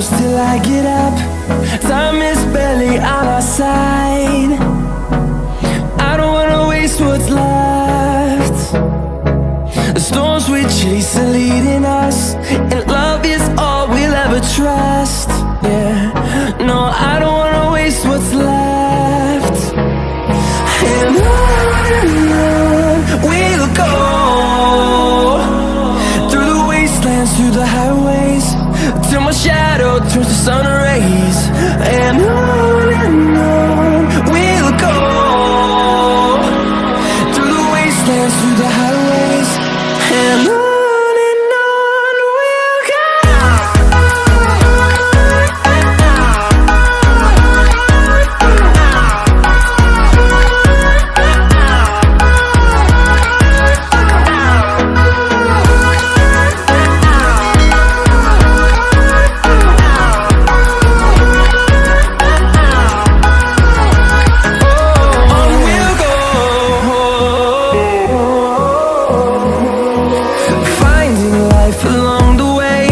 close till I get up. Time is barely on our side. I don't wanna waste what's left. The storms we chase are leading us, and love is all we'll ever trust. Yeah, no, I don't wanna waste what's left. And on we'll go, through the wastelands, through the highways, till my shadow turns to sun rays. And on we'll go, through the wastelands, through the highways, and on we'll go. Along the way,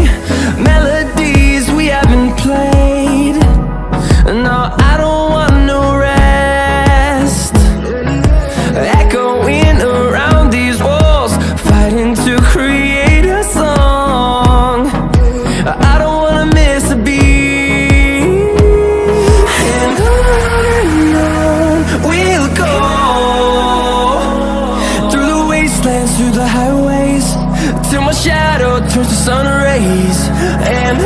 melodies we haven't played. No, I don't want no rest. Echoing around these walls, fighting to create a song. I don't wanna miss a beat. And on we'll go, through the wastelands, through the highways, till my shadow turns to sun rays. And